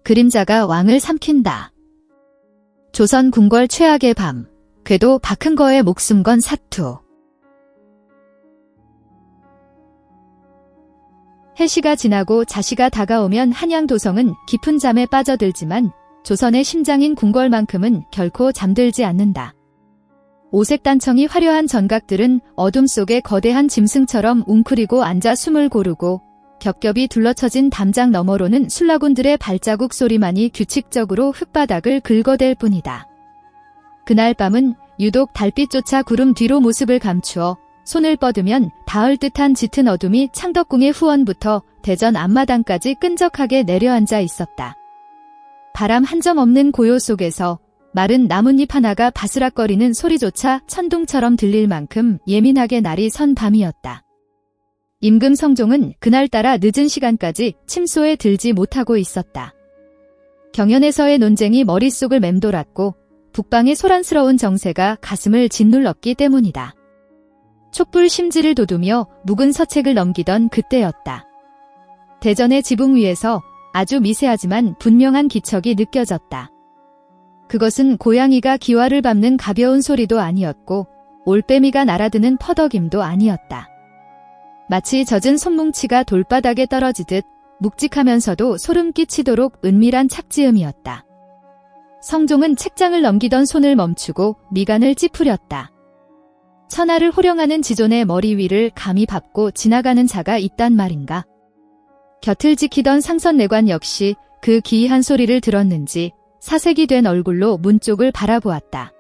그림자가 왕을 삼킨다. 조선 궁궐 최악의 밤. 궤도 박흥거의 목숨 건 사투. 해시가 지나고 자시가 다가오면 한양도성은 깊은 잠에 빠져들지만 조선의 심장인 궁궐만큼은 결코 잠들지 않는다. 오색 단청이 화려한 전각들은 어둠 속에 거대한 짐승처럼 웅크리고 앉아 숨을 고르고 겹겹이 둘러쳐진 담장 너머로는 술라군들의 발자국 소리만이 규칙적으로 흙바닥을 긁어댈 뿐이다. 그날 밤은 유독 달빛조차 구름 뒤로 모습을 감추어 손을 뻗으면 닿을 듯한 짙은 어둠이 창덕궁의 후원부터 대전 앞마당까지 끈적하게 내려앉아 있었다. 바람 한 점 없는 고요 속에서 마른 나뭇잎 하나가 바스락거리는 소리조차 천둥처럼 들릴 만큼 예민하게 날이 선 밤이었다. 임금 성종은 그날따라 늦은 시간까지 침소에 들지 못하고 있었다. 경연에서의 논쟁이 머릿속을 맴돌았고 북방의 소란스러운 정세가 가슴을 짓눌렀기 때문이다. 촛불 심지를 돋우며 묵은 서책을 넘기던 그때였다. 대전의 지붕 위에서 아주 미세하지만 분명한 기척이 느껴졌다. 그것은 고양이가 기와를 밟는 가벼운 소리도 아니었고 올빼미가 날아드는 퍼덕임도 아니었다. 마치 젖은 손뭉치가 돌바닥에 떨어지듯 묵직하면서도 소름 끼치도록 은밀한 착지음이었다. 성종은 책장을 넘기던 손을 멈추고 미간을 찌푸렸다. 천하를 호령하는 지존의 머리 위를 감히 밟고 지나가는 자가 있단 말인가. 곁을 지키던 상선내관 역시 그 기이한 소리를 들었는지 사색이 된 얼굴로 문 쪽을 바라보았다.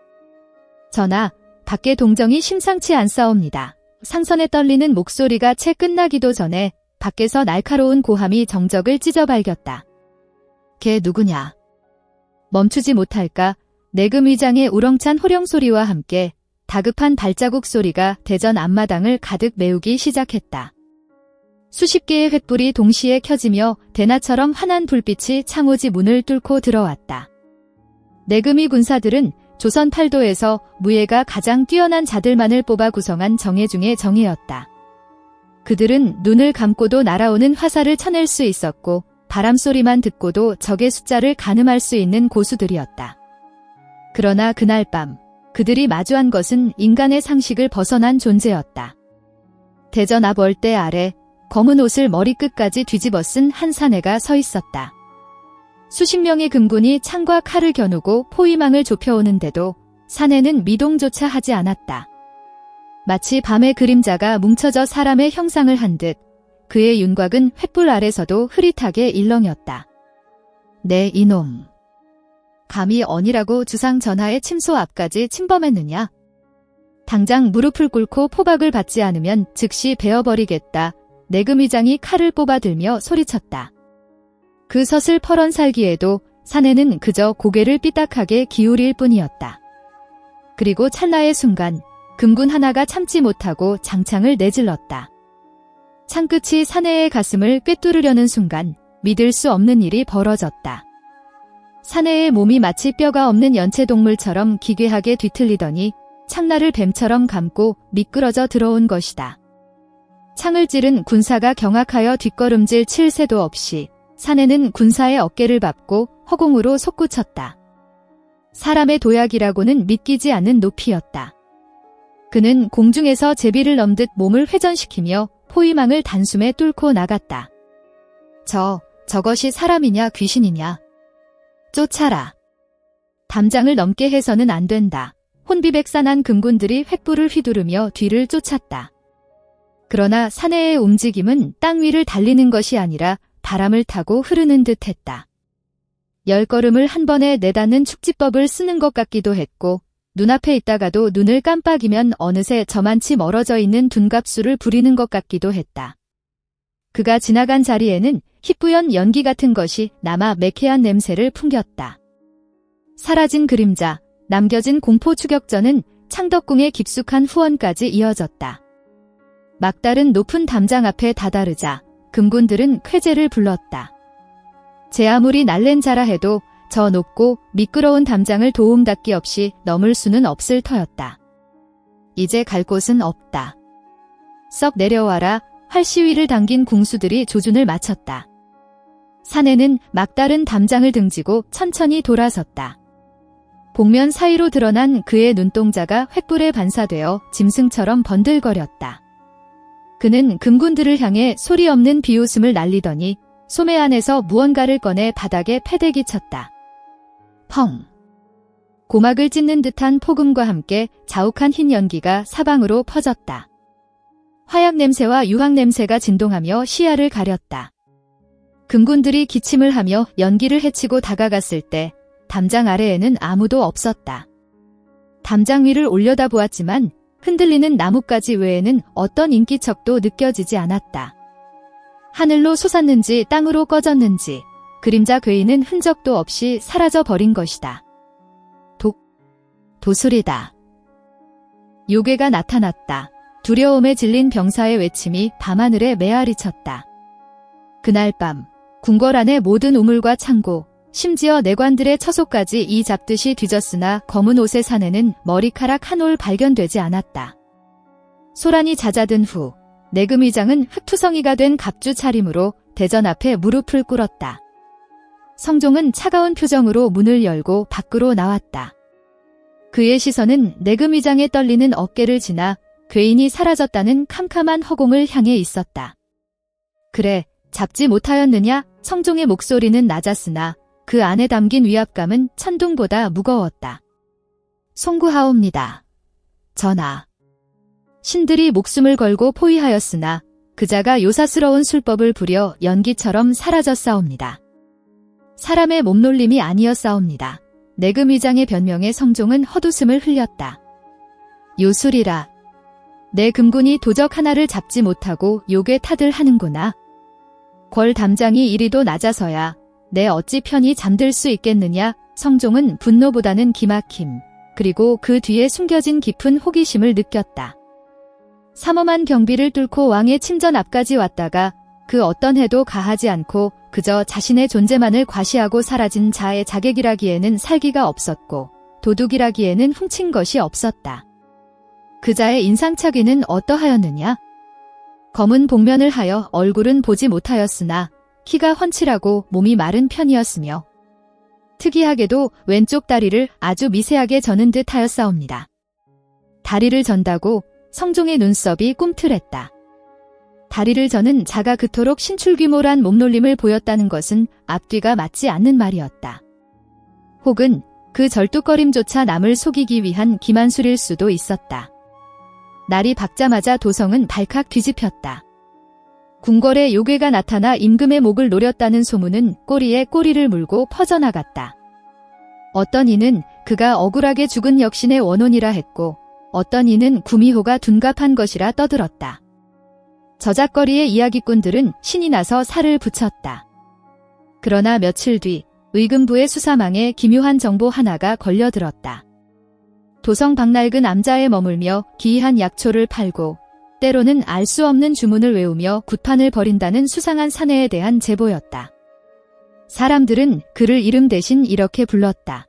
전하, 밖에 동정이 심상치 않사옵니다. 상선에 떨리는 목소리가 채 끝나기도 전에 밖에서 날카로운 고함이 정적을 찢어 발겼다. 걔 누구냐? 멈추지 못할까 내금위장의 우렁찬 호령소리와 함께 다급한 발자국 소리가 대전 앞마당을 가득 메우기 시작했다. 수십 개의 횃불이 동시에 켜지며 대나처럼 환한 불빛이 창호지 문을 뚫고 들어왔다. 내금위 군사들은 조선 팔도에서 무예가 가장 뛰어난 자들만을 뽑아 구성한 정예 중의 정예였다. 그들은 눈을 감고도 날아오는 화살을 쳐낼 수 있었고 바람소리만 듣고도 적의 숫자를 가늠할 수 있는 고수들이었다. 그러나 그날 밤 그들이 마주한 것은 인간의 상식을 벗어난 존재였다. 대전 앞 월대 아래 검은 옷을 머리끝까지 뒤집어 쓴 한 사내가 서 있었다. 수십 명의 금군이 창과 칼을 겨누고 포위망을 좁혀오는데도 사내는 미동조차 하지 않았다. 마치 밤의 그림자가 뭉쳐져 사람의 형상을 한 듯 그의 윤곽은 횃불 아래서도 흐릿하게 일렁였다. 네 이놈. 감히 언이라고 주상 전하의 침소 앞까지 침범했느냐? 당장 무릎을 꿇고 포박을 받지 않으면 즉시 베어버리겠다. 내금위장이 칼을 뽑아들며 소리쳤다. 그 서슬퍼런 살기에도 사내는 그저 고개를 삐딱하게 기울일 뿐이었다. 그리고 찰나의 순간 금군 하나가 참지 못하고 장창을 내질렀다. 창끝이 사내의 가슴을 꿰뚫으려는 순간 믿을 수 없는 일이 벌어졌다. 사내의 몸이 마치 뼈가 없는 연체동물처럼 기괴하게 뒤틀리더니 창날을 뱀처럼 감고 미끄러져 들어온 것이다. 창을 찌른 군사가 경악하여 뒷걸음질 칠 새도 없이 사내는 군사의 어깨를 밟고 허공으로 솟구쳤다. 사람의 도약이라고는 믿기지 않는 높이였다. 그는 공중에서 제비를 넘듯 몸을 회전시키며 포위망을 단숨에 뚫고 나갔다. 저것이 사람이냐 귀신이냐? 쫓아라. 담장을 넘게 해서는 안 된다. 혼비백산한 금군들이 횃불을 휘두르며 뒤를 쫓았다. 그러나 사내의 움직임은 땅 위를 달리는 것이 아니라 바람을 타고 흐르는 듯 했다. 10걸음을 한 번에 내닫는 축지법을 쓰는 것 같기도 했고 눈앞에 있다가도 눈을 깜빡이면 어느새 저만치 멀어져 있는 둔갑수를 부리는 것 같기도 했다. 그가 지나간 자리에는 희뿌연 연기 같은 것이 남아 매캐한 냄새를 풍겼다. 사라진 그림자, 남겨진 공포 추격전은 창덕궁의 깊숙한 후원까지 이어졌다. 막다른 높은 담장 앞에 다다르자 금군들은 쾌재를 불렀다. 제 아무리 날랜 자라 해도 저 높고 미끄러운 담장을 도움닫기 없이 넘을 수는 없을 터였다. 이제 갈 곳은 없다. 썩 내려와라. 활시위를 당긴 궁수들이 조준을 마쳤다. 사내는 막다른 담장을 등지고 천천히 돌아섰다. 복면 사이로 드러난 그의 눈동자가 횃불에 반사되어 짐승처럼 번들거렸다. 그는 금군들을 향해 소리 없는 비웃음을 날리더니 소매 안에서 무언가를 꺼내 바닥에 패대기 쳤다. 펑! 고막을 찢는 듯한 폭음과 함께 자욱한 흰 연기가 사방으로 퍼졌다. 화약 냄새와 유황 냄새가 진동하며 시야를 가렸다. 금군들이 기침을 하며 연기를 헤치고 다가갔을 때 담장 아래에는 아무도 없었다. 담장 위를 올려다보았지만 흔들리는 나뭇가지 외에는 어떤 인기척도 느껴지지 않았다. 하늘로 솟았는지 땅으로 꺼졌는지 그림자 괴이는 흔적도 없이 사라져 버린 것이다. 도술이다. 요괴가 나타났다. 두려움에 질린 병사의 외침이 밤하늘에 메아리 쳤다. 그날 밤 궁궐 안의 모든 우물과 창고, 심지어 내관들의 처소까지 이 잡듯이 뒤졌으나 검은 옷의 사내는 머리카락 한 올 발견되지 않았다. 소란이 잦아든 후 내금의장은 흙투성이가 된 갑주 차림으로 대전 앞에 무릎을 꿇었다. 성종은 차가운 표정으로 문을 열고 밖으로 나왔다. 그의 시선은 내금의장의 떨리는 어깨를 지나 괴인이 사라졌다는 캄캄한 허공을 향해 있었다. 그래, 잡지 못하였느냐? 성종의 목소리는 낮았으나 그 안에 담긴 위압감은 천둥보다 무거웠다. 송구하옵니다. 전하. 신들이 목숨을 걸고 포위하였으나 그자가 요사스러운 술법을 부려 연기처럼 사라졌사옵니다. 사람의 몸놀림이 아니었사옵니다. 내금의장의 변명에 성종은 헛웃음을 흘렸다. 요술이라. 내 금군이 도적 하나를 잡지 못하고 요괴 탓을 하는구나. 궐 담장이 이리도 낮아서야 내 어찌 편히 잠들 수 있겠느냐. 성종은 분노보다는 기막힘, 그리고 그 뒤에 숨겨진 깊은 호기심을 느꼈다. 삼엄한 경비를 뚫고 왕의 침전 앞까지 왔다가 그 어떤 해도 가하지 않고 그저 자신의 존재만을 과시하고 사라진 자의 자객이라기에는 살기가 없었고 도둑이라기에는 훔친 것이 없었다. 그자의 인상착의는 어떠하였느냐? 검은 복면을 하여 얼굴은 보지 못하였으나 키가 훤칠하고 몸이 마른 편이었으며 특이하게도 왼쪽 다리를 아주 미세하게 저는 듯 하였사옵니다. 다리를 전다고 성종의 눈썹이 꿈틀했다. 다리를 저는 자가 그토록 신출귀몰한 몸놀림을 보였다는 것은 앞뒤가 맞지 않는 말이었다. 혹은 그 절뚝거림조차 남을 속이기 위한 기만술일 수도 있었다. 날이 밝자마자 도성은 발칵 뒤집혔다. 궁궐에 요괴가 나타나 임금의 목을 노렸다는 소문은 꼬리에 꼬리를 물고 퍼져나갔다. 어떤 이는 그가 억울하게 죽은 역신의 원혼이라 했고 어떤 이는 구미호가 둔갑한 것이라 떠들었다. 저작거리의 이야기꾼들은 신이 나서 살을 붙였다. 그러나 며칠 뒤 의금부의 수사망에 기묘한 정보 하나가 걸려들었다. 도성 박낡은 암자에 머물며 기이한 약초를 팔고 때로는 알 수 없는 주문을 외우며 굿판을 벌인다는 수상한 사내에 대한 제보였다. 사람들은 그를 이름 대신 이렇게 불렀다.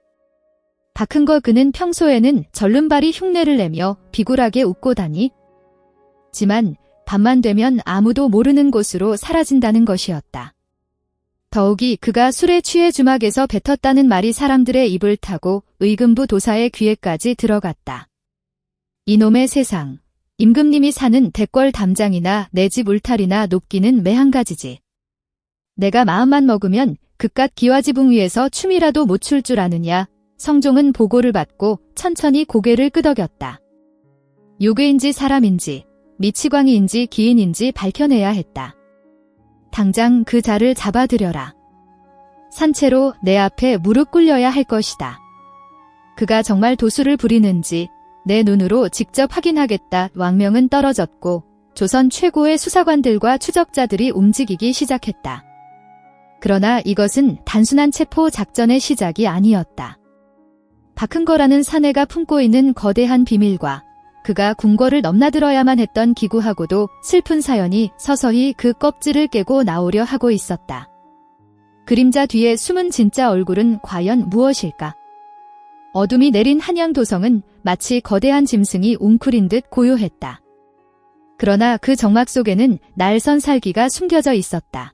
박흥거. 그는 평소에는 절름발이 흉내를 내며 비굴하게 웃고 다니지만 밤만 되면 아무도 모르는 곳으로 사라진다는 것이었다. 더욱이 그가 술에 취해 주막에서 뱉었다는 말이 사람들의 입을 타고 의금부 도사의 귀에까지 들어갔다. 이놈의 세상, 임금님이 사는 대궐 담장이나 내 집 울타리나 높기는 매한가지지. 내가 마음만 먹으면 그깟 기와지붕 위에서 춤이라도 못 출 줄 아느냐. 성종은 보고를 받고 천천히 고개를 끄덕였다. 요괴인지 사람인지 미치광이인지 기인인지 밝혀내야 했다. 당장 그 자를 잡아들여라. 산채로 내 앞에 무릎 꿇려야 할 것이다. 그가 정말 도수를 부리는지 내 눈으로 직접 확인하겠다. 왕명은 떨어졌고 조선 최고의 수사관들과 추적자들이 움직이기 시작했다. 그러나 이것은 단순한 체포 작전의 시작이 아니었다. 박흥거라는 사내가 품고 있는 거대한 비밀과 그가 궁궐을 넘나들어야만 했던 기구하고도 슬픈 사연이 서서히 그 껍질을 깨고 나오려 하고 있었다. 그림자 뒤에 숨은 진짜 얼굴은 과연 무엇일까? 어둠이 내린 한양도성은 마치 거대한 짐승이 웅크린 듯 고요했다. 그러나 그 정막 속에는 날선 살기가 숨겨져 있었다.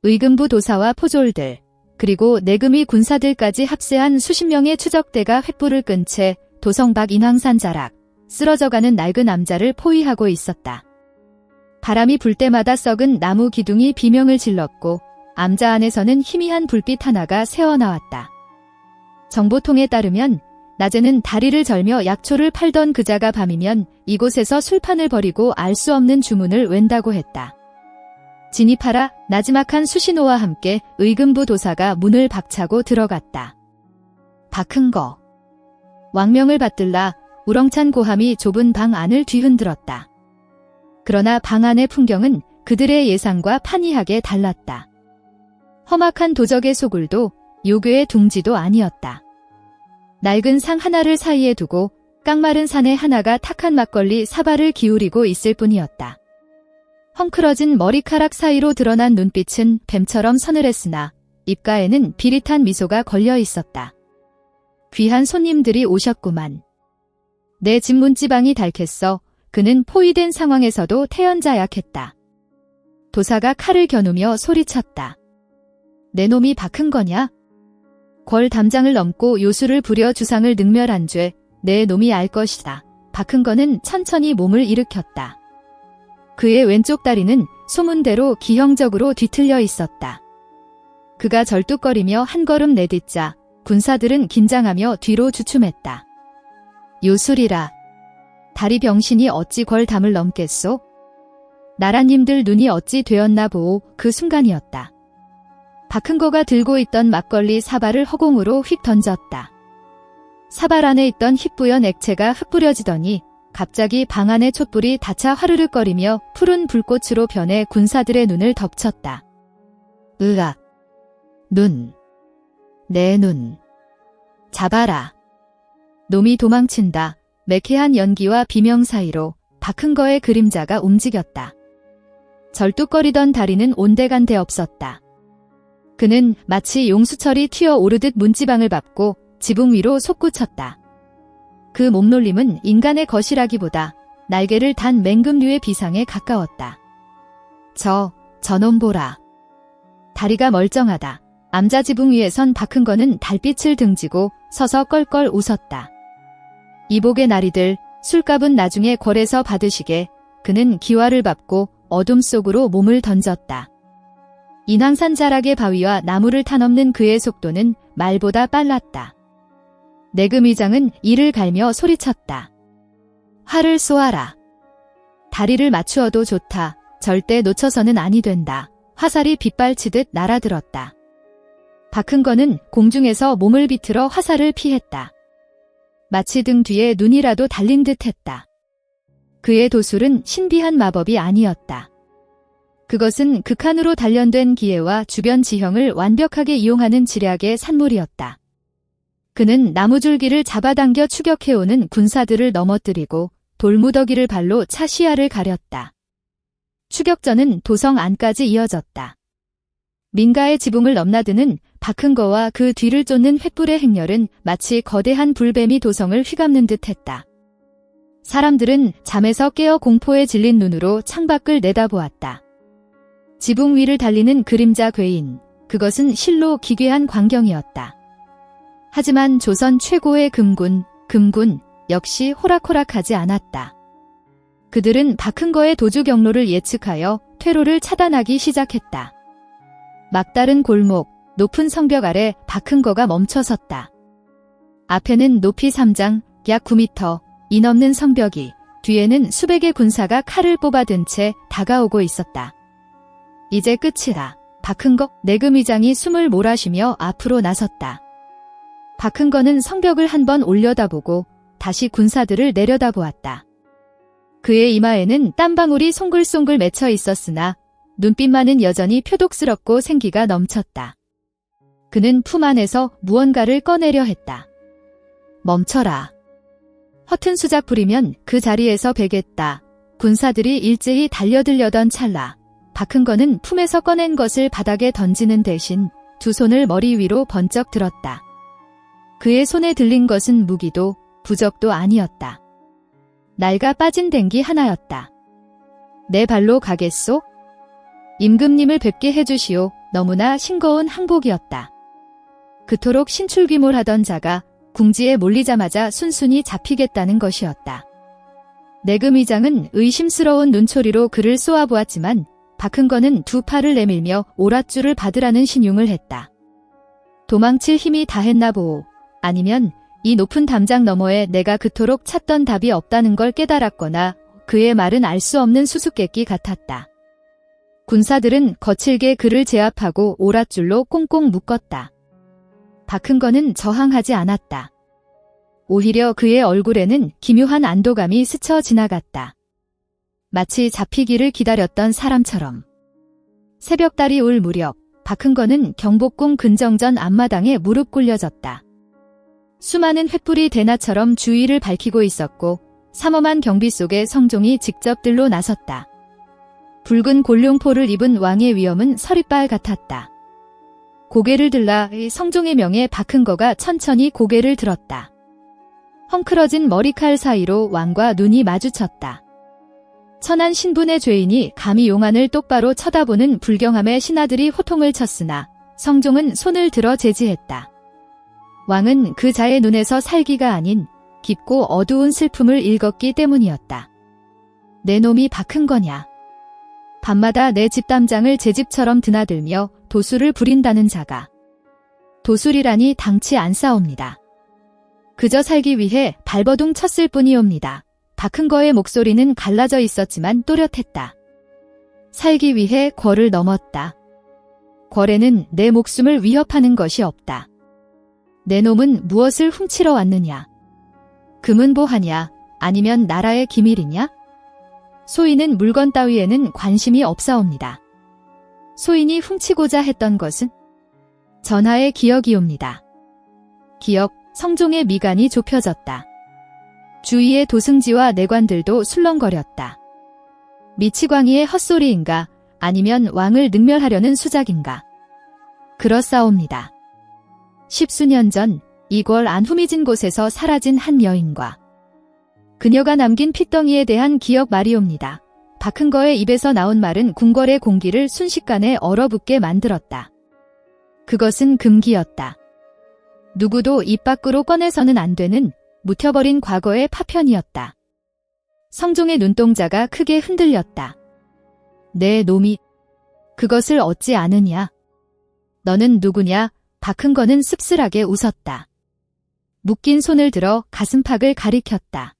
의금부 도사와 포졸들, 그리고 내금위 군사들까지 합세한 수십 명의 추적대가 횃불을 끈 채 도성 밖 인왕산 자락, 쓰러져가는 낡은 암자를 포위하고 있었다. 바람이 불 때마다 썩은 나무 기둥이 비명을 질렀고 암자 안에서는 희미한 불빛 하나가 새어나왔다. 정보통에 따르면 낮에는 다리를 절며 약초를 팔던 그자가 밤이면 이곳에서 술판을 벌이고 알 수 없는 주문을 웬다고 했다. 진입하라. 나지막한 수신호와 함께 의금부 도사가 문을 박차고 들어갔다. 박흥거. 왕명을 받들라 우렁찬 고함이 좁은 방 안을 뒤흔들었다. 그러나 방 안의 풍경은 그들의 예상과 판이하게 달랐다. 험악한 도적의 소굴도 요괴의 둥지도 아니었다. 낡은 상 하나를 사이에 두고 깡마른 산에 하나가 탁한 막걸리 사발을 기울이고 있을 뿐이었다. 헝클어진 머리카락 사이로 드러난 눈빛은 뱀처럼 서늘했으나 입가에는 비릿한 미소가 걸려 있었다. 귀한 손님들이 오셨구만. 내 집 문지방이 닳겠어. 그는 포위된 상황에서도 태연자약했다. 도사가 칼을 겨누며 소리쳤다. 내 놈이 박은 거냐? 궐 담장을 넘고 요술을 부려 주상을 능멸한 죄 내 놈이 알 것이다. 박은 거는 천천히 몸을 일으켰다. 그의 왼쪽 다리는 소문대로 기형적으로 뒤틀려 있었다. 그가 절뚝거리며 한 걸음 내딛자 군사들은 긴장하며 뒤로 주춤했다. 요술이라. 다리 병신이 어찌 궐 담을 넘겠소? 나라님들 눈이 어찌 되었나 보오. 그 순간이었다. 박흥거가 들고 있던 막걸리 사발을 허공으로 휙 던졌다. 사발 안에 있던 희뿌연 액체가 흩뿌려지더니 갑자기 방 안의 촛불이 닫혀 화르륵거리며 푸른 불꽃으로 변해 군사들의 눈을 덮쳤다. 으악. 눈. 내 눈. 잡아라. 놈이 도망친다. 매캐한 연기와 비명 사이로 박흥거의 그림자가 움직였다. 절뚝거리던 다리는 온데간데 없었다. 그는 마치 용수철이 튀어오르듯 문지방을 밟고 지붕 위로 솟구쳤다. 그 몸놀림은 인간의 것이라기보다 날개를 단 맹금류의 비상에 가까웠다. 저놈 보라. 다리가 멀쩡하다. 암자 지붕 위에 선 박흥거는 달빛을 등지고 서서 껄껄 웃었다. 이복의 나리들, 술값은 나중에 궐에서 받으시게. 그는 기와를 밟고 어둠 속으로 몸을 던졌다. 인왕산 자락의 바위와 나무를 타넘는 그의 속도는 말보다 빨랐다. 내금위장은 이를 갈며 소리쳤다. 활을 쏘아라. 다리를 맞추어도 좋다. 절대 놓쳐서는 아니 된다. 화살이 빗발치듯 날아들었다. 박흥거는 공중에서 몸을 비틀어 화살을 피했다. 마치 등 뒤에 눈이라도 달린 듯 했다. 그의 도술은 신비한 마법이 아니었다. 그것은 극한으로 단련된 기회와 주변 지형을 완벽하게 이용하는 지략의 산물이었다. 그는 나무줄기를 잡아당겨 추격해오는 군사들을 넘어뜨리고 돌무더기를 발로 차 시야를 가렸다. 추격전은 도성 안까지 이어졌다. 민가의 지붕을 넘나드는 박흥거와 그 뒤를 쫓는 횃불의 행렬은 마치 거대한 불뱀이 도성을 휘감는 듯했다. 사람들은 잠에서 깨어 공포에 질린 눈으로 창밖을 내다보았다. 지붕 위를 달리는 그림자 괴인, 그것은 실로 기괴한 광경이었다. 하지만 조선 최고의 금군 역시 호락호락하지 않았다. 그들은 박흥거의 도주 경로를 예측하여 퇴로를 차단하기 시작했다. 막다른 골목, 높은 성벽 아래 박흥거가 멈춰섰다. 앞에는 높이 3장, 약 9m, 이 넘는 성벽이, 뒤에는 수백의 군사가 칼을 뽑아든 채 다가오고 있었다. 이제 끝이다. 박흥거, 내금위장이 숨을 몰아쉬며 앞으로 나섰다. 박흥거는 성벽을 한번 올려다보고 다시 군사들을 내려다보았다. 그의 이마에는 땀방울이 송글송글 맺혀 있었으나 눈빛만은 여전히 표독스럽고 생기가 넘쳤다. 그는 품 안에서 무언가를 꺼내려 했다. 멈춰라. 허튼 수작 부리면 그 자리에서 베겠다. 군사들이 일제히 달려들려던 찰나 박흥거는 품에서 꺼낸 것을 바닥에 던지는 대신 두 손을 머리 위로 번쩍 들었다. 그의 손에 들린 것은 무기도 부적도 아니었다. 낡아 빠진 댕기 하나였다. 내 발로 가겠소? 임금님을 뵙게 해주시오. 너무나 싱거운 항복이었다. 그토록 신출귀몰하던 자가 궁지에 몰리자마자 순순히 잡히겠다는 것이었다. 내금의장은 의심스러운 눈초리로 그를 쏘아보았지만 박흥건은 두 팔을 내밀며 오랏줄을 받으라는 신용을 했다. 도망칠 힘이 다했나 보오. 아니면 이 높은 담장 너머에 내가 그토록 찾던 답이 없다는 걸 깨달았거나 그의 말은 알 수 없는 수수께끼 같았다. 군사들은 거칠게 그를 제압하고 오랏줄로 꽁꽁 묶었다. 박흥건은 저항하지 않았다. 오히려 그의 얼굴에는 기묘한 안도감이 스쳐 지나갔다. 마치 잡히기를 기다렸던 사람처럼. 새벽달이 올 무렵 박흥건은 경복궁 근정전 앞마당에 무릎 꿇려졌다. 수많은 횃불이 대낮처럼 주위를 밝히고 있었고 삼엄한 경비 속에 성종이 직접 들로 나섰다. 붉은 골룡포를 입은 왕의 위엄은 서리빨 같았다. 고개를 들라 성종의 명에 박흥거가 천천히 고개를 들었다. 헝클어진 머리칼 사이로 왕과 눈이 마주쳤다. 천한 신분의 죄인이 감히 용안을 똑바로 쳐다보는 불경함에 신하들이 호통을 쳤으나 성종은 손을 들어 제지했다. 왕은 그 자의 눈에서 살기가 아닌 깊고 어두운 슬픔을 읽었기 때문이었다. 내 놈이 박흥거냐. 밤마다 내 집담장을 제 집처럼 드나들며 도술을 부린다는 자가. 도술이라니 당치 않사옵니다. 그저 살기 위해 발버둥 쳤을 뿐이옵니다. 박흥거의 목소리는 갈라져 있었지만 또렷했다. 살기 위해 궐을 넘었다. 궐에는 내 목숨을 위협하는 것이 없다. 내 놈은 무엇을 훔치러 왔느냐? 금은 보하냐? 아니면 나라의 기밀이냐? 소인은 물건 따위에는 관심이 없사옵니다. 소인이 훔치고자 했던 것은 전하의 기억이옵니다. 기억, 성종의 미간이 좁혀졌다. 주위의 도승지와 내관들도 술렁거렸다. 미치광이의 헛소리인가 아니면 왕을 능멸하려는 수작인가. 그렇사옵니다. 십수년 전 이 궐 안 후미진 곳에서 사라진 한 여인과 그녀가 남긴 핏덩이에 대한 기억 말이옵니다. 박흥거의 입에서 나온 말은 궁궐의 공기를 순식간에 얼어붙게 만들었다. 그것은 금기였다. 누구도 입 밖으로 꺼내서는 안 되는 묻혀버린 과거의 파편이었다. 성종의 눈동자가 크게 흔들렸다. 내 놈이 그것을 얻지 않으냐? 너는 누구냐? 박흥거는 씁쓸하게 웃었다. 묶인 손을 들어 가슴팍을 가리켰다.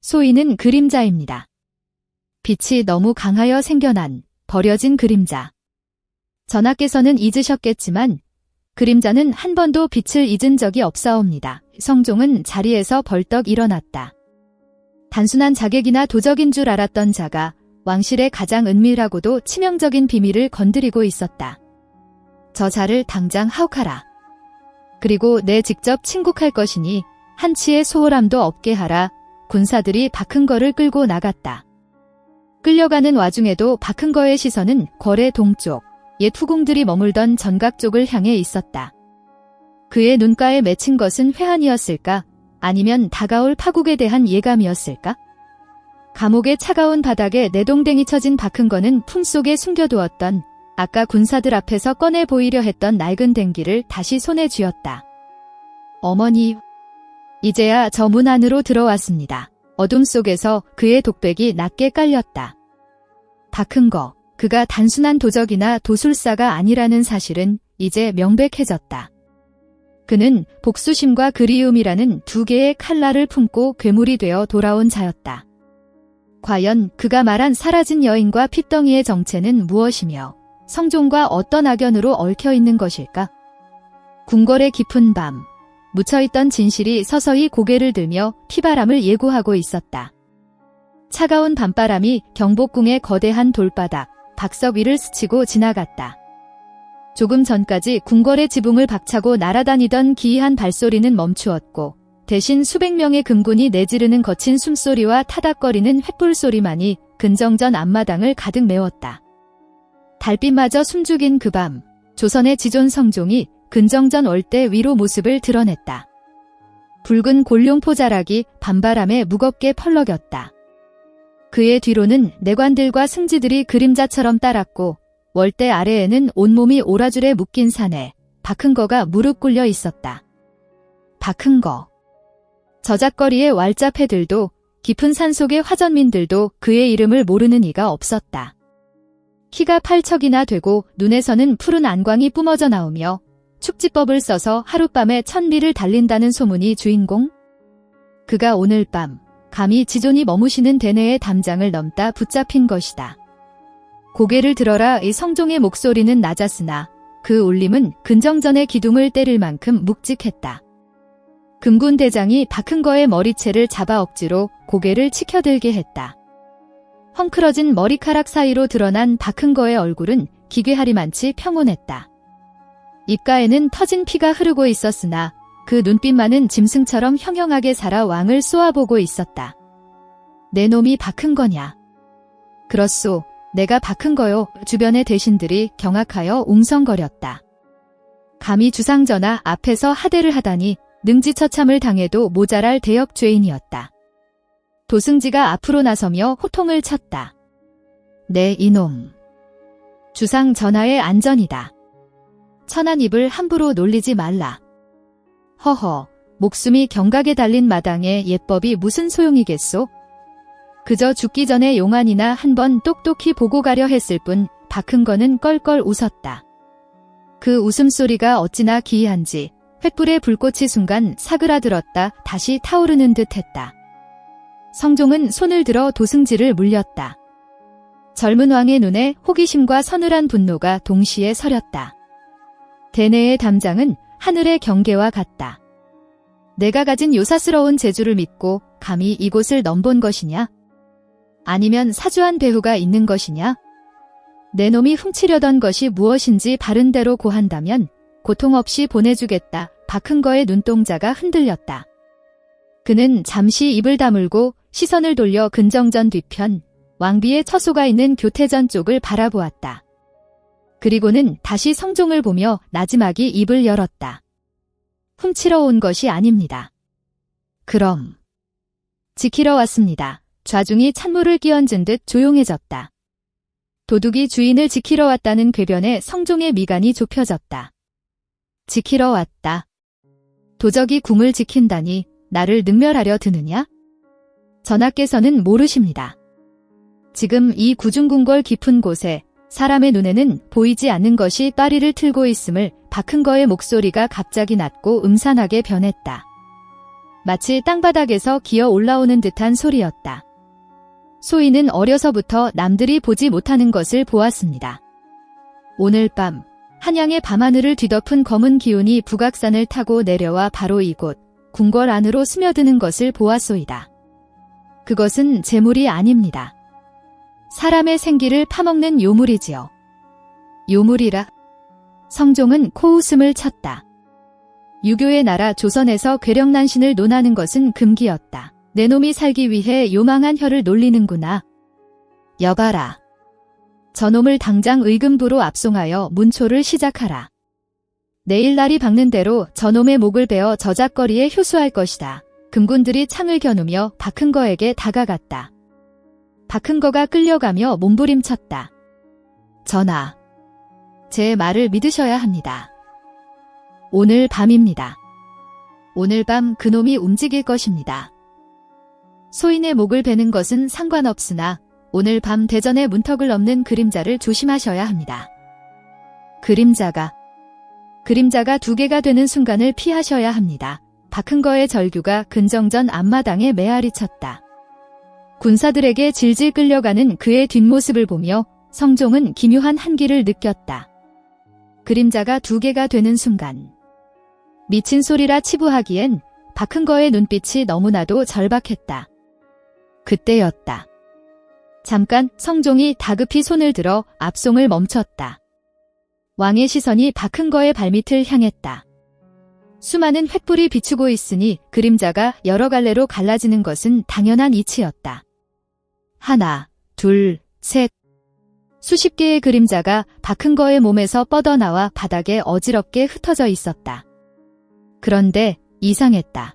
소인은 그림자입니다. 빛이 너무 강하여 생겨난 버려진 그림자. 전하께서는 잊으셨겠지만 그림자는 한 번도 빛을 잊은 적이 없사옵니다. 성종은 자리에서 벌떡 일어났다. 단순한 자객이나 도적인 줄 알았던 자가 왕실의 가장 은밀하고도 치명적인 비밀을 건드리고 있었다. 저 자를 당장 하옥하라. 그리고 내 직접 친국할 것이니 한치의 소홀함도 없게 하라. 군사들이 박흥거를 끌고 나갔다. 끌려가는 와중에도 박흥거의 시선은 궐의 동쪽, 옛 후궁들이 머물던 전각 쪽을 향해 있었다. 그의 눈가에 맺힌 것은 회한이었을까? 아니면 다가올 파국에 대한 예감이었을까? 감옥의 차가운 바닥에 내동댕이 쳐진 박흥거는 품속에 숨겨두었던 아까 군사들 앞에서 꺼내 보이려 했던 낡은 댕기를 다시 손에 쥐었다. 어머니, 이제야 저 문 안으로 들어왔습니다. 어둠 속에서 그의 독백이 낮게 깔렸다. 박흥거, 그가 단순한 도적이나 도술사가 아니라는 사실은 이제 명백해졌다. 그는 복수심과 그리움이라는 두 개의 칼날을 품고 괴물이 되어 돌아온 자였다. 과연 그가 말한 사라진 여인과 핏덩이의 정체는 무엇이며 성종과 어떤 악연으로 얽혀있는 것일까? 궁궐의 깊은 밤, 묻혀있던 진실이 서서히 고개를 들며 피바람을 예고하고 있었다. 차가운 밤바람이 경복궁의 거대한 돌바닥, 박석 위를 스치고 지나갔다. 조금 전까지 궁궐의 지붕을 박차고 날아다니던 기이한 발소리는 멈추었고 대신 수백 명의 금군이 내지르는 거친 숨소리와 타닥거리는 횃불 소리만이 근정전 앞마당을 가득 메웠다. 달빛마저 숨죽인 그 밤, 조선의 지존 성종이 근정전 월대 위로 모습을 드러냈다. 붉은 골룡포 자락이 밤바람에 무겁게 펄럭였다. 그의 뒤로는 내관들과 승지들이 그림자처럼 따랐고 월대 아래에는 온몸이 오라줄에 묶인 사내, 박흥거가 무릎 꿇려 있었다. 박흥거. 저작거리의 왈자패들도 깊은 산속의 화전민들도 그의 이름을 모르는 이가 없었다. 키가 8척이나 되고 눈에서는 푸른 안광이 뿜어져 나오며 축지법을 써서 하룻밤에 1000리를 달린다는 소문이 주인공? 그가 오늘 밤 감히 지존이 머무시는 대내의 담장을 넘다 붙잡힌 것이다. 고개를 들어라. 이 성종의 목소리는 낮았으나 그 울림은 근정전의 기둥을 때릴 만큼 묵직했다. 금군 대장이 박흥거의 머리채를 잡아 억지로 고개를 치켜들게 했다. 헝클어진 머리카락 사이로 드러난 박흥거의 얼굴은 기괴하리만치 평온했다. 입가에는 터진 피가 흐르고 있었으나 그 눈빛만은 짐승처럼 형형하게 살아 왕을 쏘아보고 있었다. 내 놈이 박흥거냐? 그렇소. 내가 박흥거요. 주변의 대신들이 경악하여 웅성거렸다. 감히 주상전하 앞에서 하대를 하다니 능지처참을 당해도 모자랄 대역죄인이었다. 도승지가 앞으로 나서며 호통을 쳤다. 네 이놈. 주상전하의 안전이다. 천한 입을 함부로 놀리지 말라. 허허, 목숨이 경각에 달린 마당에 예법이 무슨 소용이겠소? 그저 죽기 전에 용안이나 한번 똑똑히 보고 가려 했을 뿐 박흥거는 껄껄 웃었다. 그 웃음소리가 어찌나 기이한지 횃불의 불꽃이 순간 사그라들었다 다시 타오르는 듯했다. 성종은 손을 들어 도승지를 물렸다. 젊은 왕의 눈에 호기심과 서늘한 분노가 동시에 서렸다. 대내의 담장은 하늘의 경계와 같다. 내가 가진 요사스러운 재주를 믿고 감히 이곳을 넘본 것이냐? 아니면 사주한 배후가 있는 것이냐? 내 놈이 훔치려던 것이 무엇인지 바른대로 고한다면 고통 없이 보내주겠다. 박흥거의 눈동자가 흔들렸다. 그는 잠시 입을 다물고 시선을 돌려 근정전 뒤편 왕비의 처소가 있는 교태전 쪽을 바라보았다. 그리고는 다시 성종을 보며 나지막이 입을 열었다. 훔치러 온 것이 아닙니다. 그럼 지키러 왔습니다. 좌중이 찬물을 끼얹은 듯 조용해졌다. 도둑이 주인을 지키러 왔다는 궤변에 성종의 미간이 좁혀졌다. 지키러 왔다. 도적이 궁을 지킨다니 나를 능멸하려 드느냐? 전하께서는 모르십니다. 지금 이 구중궁궐 깊은 곳에 사람의 눈에는 보이지 않는 것이 따리를 틀고 있음을 박흥거의 목소리가 갑자기 낮고 음산하게 변했다. 마치 땅바닥에서 기어 올라오는 듯한 소리였다. 소인은 어려서부터 남들이 보지 못하는 것을 보았습니다. 오늘 밤 한양의 밤하늘을 뒤덮은 검은 기운이 북악산을 타고 내려와 바로 이곳 궁궐 안으로 스며드는 것을 보았소이다. 그것은 재물이 아닙니다. 사람의 생기를 파먹는 요물이지요. 요물이라? 성종은 코웃음을 쳤다. 유교의 나라 조선에서 괴력난신을 논하는 것은 금기였다. 내 놈이 살기 위해 요망한 혀를 놀리는구나. 여봐라. 저놈을 당장 의금부로 압송하여 문초를 시작하라. 내일 날이 밝는 대로 저놈의 목을 베어 저작거리에 효수할 것이다. 금군들이 창을 겨누며 박흥거에게 다가갔다. 박흥거가 끌려가며 몸부림쳤다. 전하, 제 말을 믿으셔야 합니다. 오늘 밤입니다. 오늘 밤 그놈이 움직일 것입니다. 소인의 목을 베는 것은 상관없으나 오늘 밤 대전의 문턱을 넘는 그림자를 조심하셔야 합니다. 그림자가 2개가 되는 순간을 피하셔야 합니다. 박흥거의 절규가 근정전 앞마당에 메아리 쳤다. 군사들에게 질질 끌려가는 그의 뒷모습을 보며 성종은 기묘한 한기를 느꼈다. 그림자가 2개가 되는 순간. 미친 소리라 치부하기엔 박흥거의 눈빛이 너무나도 절박했다. 그때였다. 잠깐 성종이 다급히 손을 들어 압송을 멈췄다. 왕의 시선이 박흥거의 발밑을 향했다. 수많은 횃불이 비추고 있으니 그림자가 여러 갈래로 갈라지는 것은 당연한 이치였다. 하나, 둘, 셋. 수십 개의 그림자가 박흥거의 몸에서 뻗어나와 바닥에 어지럽게 흩어져 있었다. 그런데 이상했다.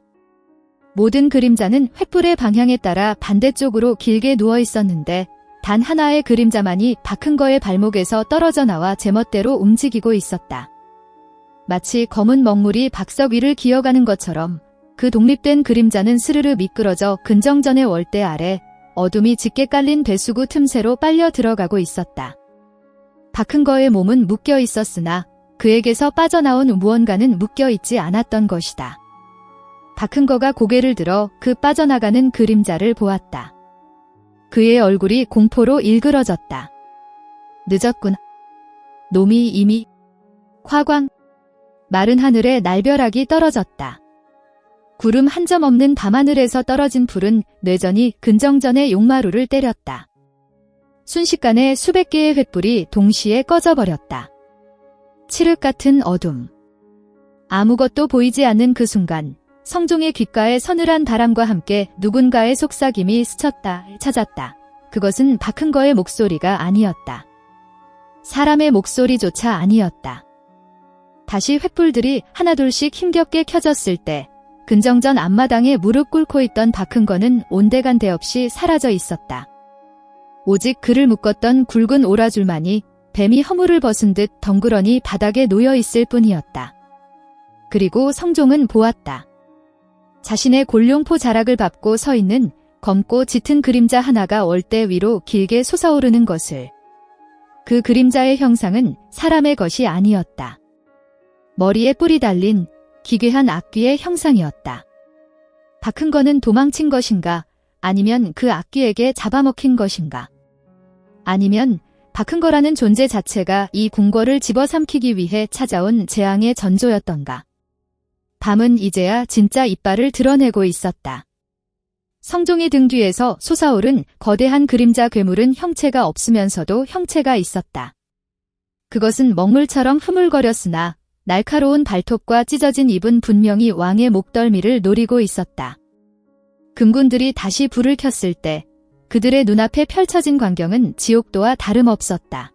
모든 그림자는 횃불의 방향에 따라 반대쪽으로 길게 누워 있었는데 단 하나의 그림자만이 박흥거의 발목에서 떨어져 나와 제멋대로 움직이고 있었다. 마치 검은 먹물이 박석 위를 기어가는 것처럼 그 독립된 그림자는 스르르 미끄러져 근정전의 월대 아래 어둠이 짙게 깔린 배수구 틈새로 빨려 들어가고 있었다. 박흥거의 몸은 묶여 있었으나 그에게서 빠져나온 무언가는 묶여 있지 않았던 것이다. 박흥거가 고개를 들어 그 빠져나가는 그림자를 보았다. 그의 얼굴이 공포로 일그러졌다. 늦었구나. 놈이 이미 화광. 마른 하늘에 날벼락이 떨어졌다. 구름 한 점 없는 밤하늘에서 떨어진 불은 뇌전이 근정전의 용마루를 때렸다. 순식간에 수백 개의 횃불이 동시에 꺼져버렸다. 칠흑 같은 어둠. 아무것도 보이지 않는 그 순간 성종의 귓가에 서늘한 바람과 함께 누군가의 속삭임이 스쳤다, 찾았다. 그것은 박흥거의 목소리가 아니었다. 사람의 목소리조차 아니었다. 다시 횃불들이 하나둘씩 힘겹게 켜졌을 때 근정전 앞마당에 무릎 꿇고 있던 박흥거는 온데간데 없이 사라져 있었다. 오직 그를 묶었던 굵은 오라줄만이 뱀이 허물을 벗은 듯 덩그러니 바닥에 놓여 있을 뿐이었다. 그리고 성종은 보았다. 자신의 골룡포 자락을 밟고 서 있는 검고 짙은 그림자 하나가 월대 위로 길게 솟아오르는 것을. 그 그림자의 형상은 사람의 것이 아니었다. 머리에 뿔이 달린 기괴한 악귀의 형상이었다. 박흥거는 도망친 것인가? 아니면 그 악귀에게 잡아먹힌 것인가? 아니면 박흥거라는 존재 자체가 이 궁궐을 집어삼키기 위해 찾아온 재앙의 전조였던가? 밤은 이제야 진짜 이빨을 드러내고 있었다. 성종의 등 뒤에서 솟아오른 거대한 그림자 괴물은 형체가 없으면서도 형체가 있었다. 그것은 먹물처럼 흐물거렸으나 날카로운 발톱과 찢어진 입은 분명히 왕의 목덜미를 노리고 있었다. 금군들이 다시 불을 켰을 때 그들의 눈앞에 펼쳐진 광경은 지옥도와 다름없었다.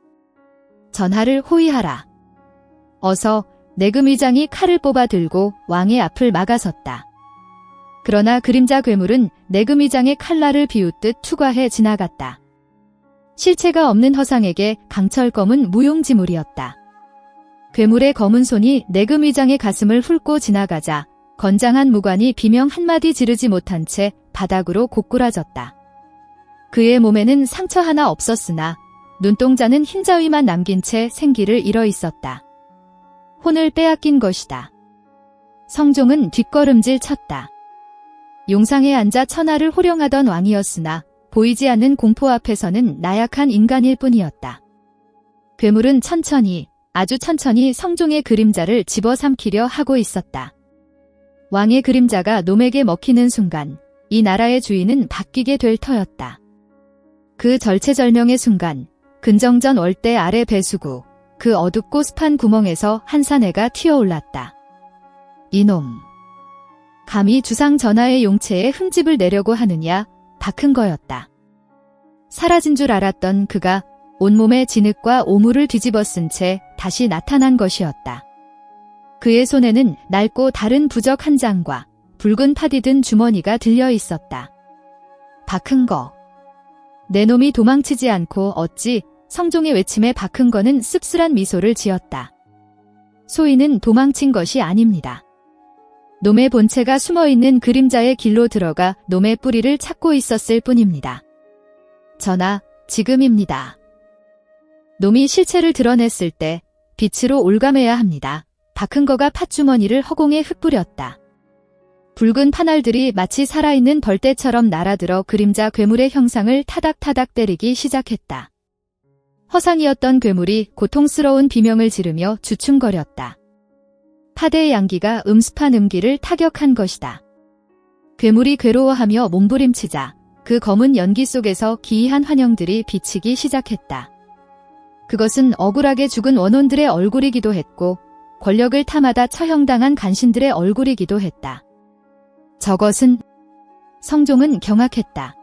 전하를 호위하라. 어서. 내금위장이 칼을 뽑아 들고 왕의 앞을 막아섰다. 그러나 그림자 괴물은 내금위장의 칼날을 비웃듯 투과해 지나갔다. 실체가 없는 허상에게 강철검은 무용지물이었다. 괴물의 검은 손이 내금위장의 가슴을 훑고 지나가자 건장한 무관이 비명 한마디 지르지 못한 채 바닥으로 고꾸라졌다. 그의 몸에는 상처 하나 없었으나 눈동자는 흰자위만 남긴 채 생기를 잃어 있었다. 혼을 빼앗긴 것이다. 성종은 뒷걸음질 쳤다. 용상에 앉아 천하를 호령하던 왕이었으나 보이지 않는 공포 앞에서는 나약한 인간일 뿐이었다. 괴물은 천천히, 아주 천천히 성종의 그림자를 집어삼키려 하고 있었다. 왕의 그림자가 놈에게 먹히는 순간 이 나라의 주인은 바뀌게 될 터였다. 그 절체절명의 순간 근정전 월대 아래 배수구, 그 어둡고 습한 구멍에서 한 사내가 튀어올랐다. 이놈. 감히 주상 전하의 용체에 흠집을 내려고 하느냐? 박흥거였다. 사라진 줄 알았던 그가 온몸에 진흙과 오물을 뒤집어 쓴 채 다시 나타난 것이었다. 그의 손에는 낡고 다른 부적 한 장과 붉은 파디 든 주머니가 들려 있었다. 박흥거. 내 놈이 도망치지 않고 어찌? 성종의 외침에 박흥거는 씁쓸한 미소를 지었다. 소인은 도망친 것이 아닙니다. 놈의 본체가 숨어있는 그림자의 길로 들어가 놈의 뿌리를 찾고 있었을 뿐입니다. 전하, 지금입니다. 놈이 실체를 드러냈을 때 빛으로 올감해야 합니다. 박흥거가 팥주머니를 허공에 흩뿌렸다. 붉은 파날들이 마치 살아있는 벌떼처럼 날아들어 그림자 괴물의 형상을 타닥타닥 때리기 시작했다. 허상이었던 괴물이 고통스러운 비명을 지르며 주춤거렸다. 파대의 양기가 음습한 음기를 타격한 것이다. 괴물이 괴로워하며 몸부림치자 그 검은 연기 속에서 기이한 환영들이 비치기 시작했다. 그것은 억울하게 죽은 원혼들의 얼굴이기도 했고 권력을 탐하다 처형당한 간신들의 얼굴이기도 했다. 저것은 성종은 경악했다.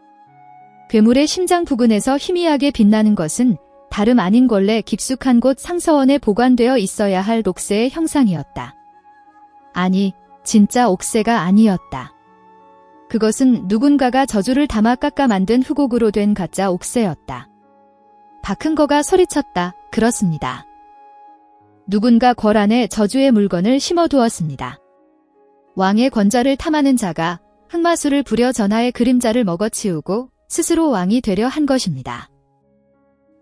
괴물의 심장 부근에서 희미하게 빛나는 것은 다름 아닌 걸레 깊숙한 곳 상서원에 보관되어 있어야 할 옥새의 형상이었다. 아니, 진짜 옥새가 아니었다. 그것은 누군가가 저주를 담아 깎아 만든 흑옥으로 된 가짜 옥새였다. 박흥거가 소리쳤다. 그렇습니다. 누군가 궐 안에 저주의 물건을 심어두었습니다. 왕의 권좌를 탐하는 자가 흑마술을 부려 전하의 그림자를 먹어치우고 스스로 왕이 되려 한 것입니다.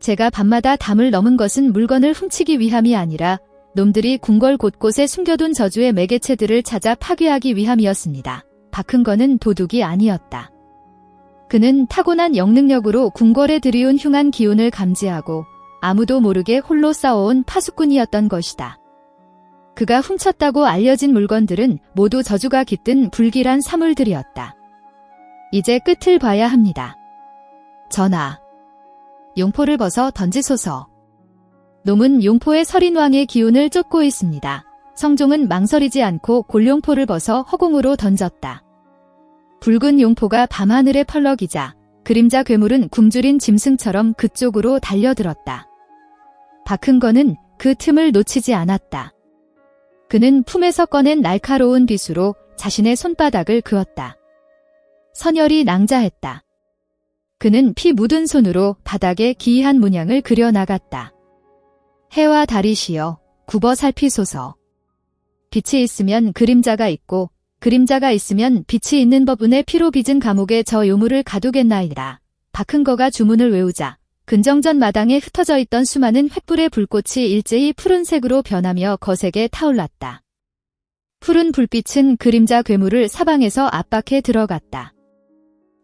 제가 밤마다 담을 넘은 것은 물건을 훔치기 위함이 아니라 놈들이 궁궐 곳곳에 숨겨둔 저주의 매개체들을 찾아 파괴하기 위함이었습니다. 박흥거는 도둑이 아니었다. 그는 타고난 영능력으로 궁궐에 들이운 흉한 기운을 감지하고 아무도 모르게 홀로 싸워온 파수꾼이었던 것이다. 그가 훔쳤다고 알려진 물건들은 모두 저주가 깃든 불길한 사물들이었다. 이제 끝을 봐야 합니다. 전하, 용포를 벗어 던지소서. 놈은 용포의 서린왕의 기운을 쫓고 있습니다. 성종은 망설이지 않고 골용포를 벗어 허공으로 던졌다. 붉은 용포가 밤하늘에 펄럭이자 그림자 괴물은 굶주린 짐승처럼 그쪽으로 달려들었다. 박흥거는 그 틈을 놓치지 않았다. 그는 품에서 꺼낸 날카로운 빗으로 자신의 손바닥을 그었다. 선열이 낭자했다. 그는 피 묻은 손으로 바닥에 기이한 문양을 그려나갔다. 해와 달이시여 굽어 살피소서. 빛이 있으면 그림자가 있고 그림자가 있으면 빛이 있는 법운의 피로 빚은 감옥에 저 요물을 가두겠나이다. 박흥거가 주문을 외우자 근정전 마당에 흩어져 있던 수많은 횃불의 불꽃이 일제히 푸른색으로 변하며 거세게 타올랐다. 푸른 불빛은 그림자 괴물을 사방에서 압박해 들어갔다.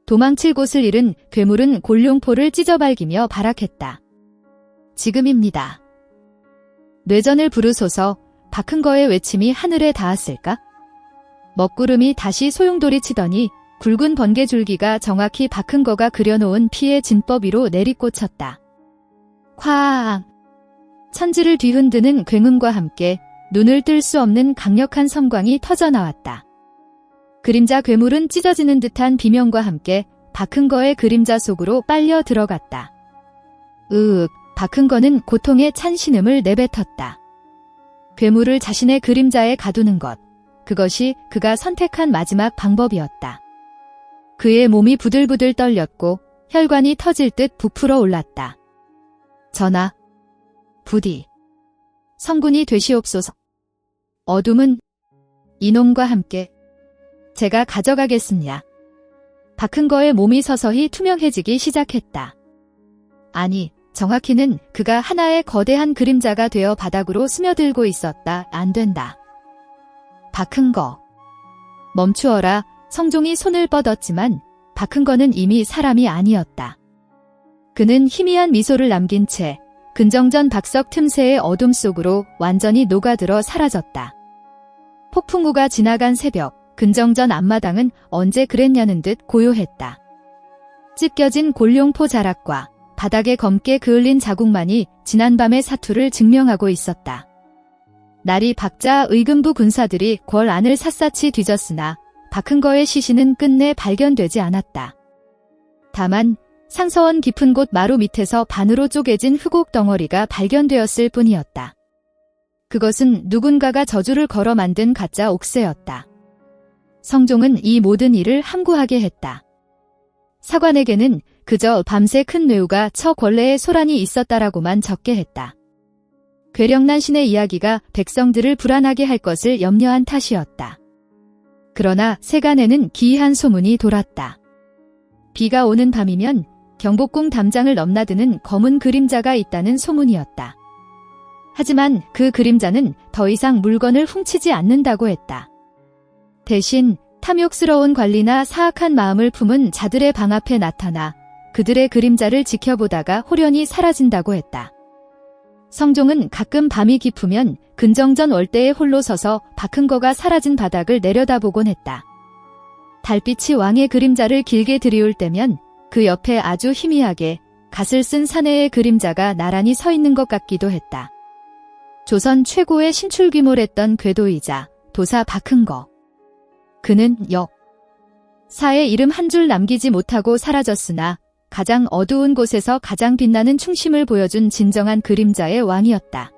도망칠 곳을 잃은 괴물은 골룡포를 찢어발기며 발악했다. 지금입니다. 뇌전을 부르소서. 박흥거의 외침이 하늘에 닿았을까? 먹구름이 다시 소용돌이 치더니 굵은 번개줄기가 정확히 박흥거가 그려놓은 피의 진법 위로 내리꽂혔다. 쾅! 천지를 뒤흔드는 굉음과 함께 눈을 뜰 수 없는 강력한 섬광이 터져나왔다. 그림자 괴물은 찢어지는 듯한 비명과 함께 박흥거의 그림자 속으로 빨려 들어갔다. 으윽! 박흥거는 고통에 찬 신음을 내뱉었다. 괴물을 자신의 그림자에 가두는 것, 그것이 그가 선택한 마지막 방법이었다. 그의 몸이 부들부들 떨렸고 혈관이 터질 듯 부풀어 올랐다. 전하, 부디 성군이 되시옵소서. 어둠은 이놈과 함께 제가 가져가겠습니다. 박흥거의 몸이 서서히 투명해지기 시작했다. 아니, 정확히는 그가 하나의 거대한 그림자가 되어 바닥으로 스며들고 있었다. 안 된다. 박흥거. 멈추어라. 성종이 손을 뻗었지만 박흥거는 이미 사람이 아니었다. 그는 희미한 미소를 남긴 채 근정전 박석 틈새의 어둠 속으로 완전히 녹아들어 사라졌다. 폭풍우가 지나간 새벽, 근정전 앞마당은 언제 그랬냐는 듯 고요했다. 찢겨진 골룡포 자락과 바닥에 검게 그을린 자국만이 지난밤의 사투를 증명하고 있었다. 날이 밝자 의금부 군사들이 궐 안을 샅샅이 뒤졌으나 박흥거의 시신은 끝내 발견되지 않았다. 다만 상서원 깊은 곳 마루 밑에서 반으로 쪼개진 흑옥 덩어리가 발견되었을 뿐이었다. 그것은 누군가가 저주를 걸어 만든 가짜 옥새였다. 성종은 이 모든 일을 함구하게 했다. 사관에게는 그저 밤새 큰 뇌우가 처 권례에 소란이 있었다라고만 적게 했다. 괴력난 신의 이야기가 백성들을 불안하게 할 것을 염려한 탓이었다. 그러나 세간에는 기이한 소문이 돌았다. 비가 오는 밤이면 경복궁 담장을 넘나드는 검은 그림자가 있다는 소문이었다. 하지만 그 그림자는 더 이상 물건을 훔치지 않는다고 했다. 대신 탐욕스러운 관리나 사악한 마음을 품은 자들의 방 앞에 나타나 그들의 그림자를 지켜보다가 홀연히 사라진다고 했다. 성종은 가끔 밤이 깊으면 근정전 월대에 홀로 서서 박흥거가 사라진 바닥을 내려다보곤 했다. 달빛이 왕의 그림자를 길게 들이올 때면 그 옆에 아주 희미하게 갓을 쓴 사내의 그림자가 나란히 서 있는 것 같기도 했다. 조선 최고의 신출귀몰했던 궤도이자 도사 박흥거. 그는 역사에 이름 한 줄 남기지 못하고 사라졌으나 가장 어두운 곳에서 가장 빛나는 충심을 보여준 진정한 그림자의 왕이었다.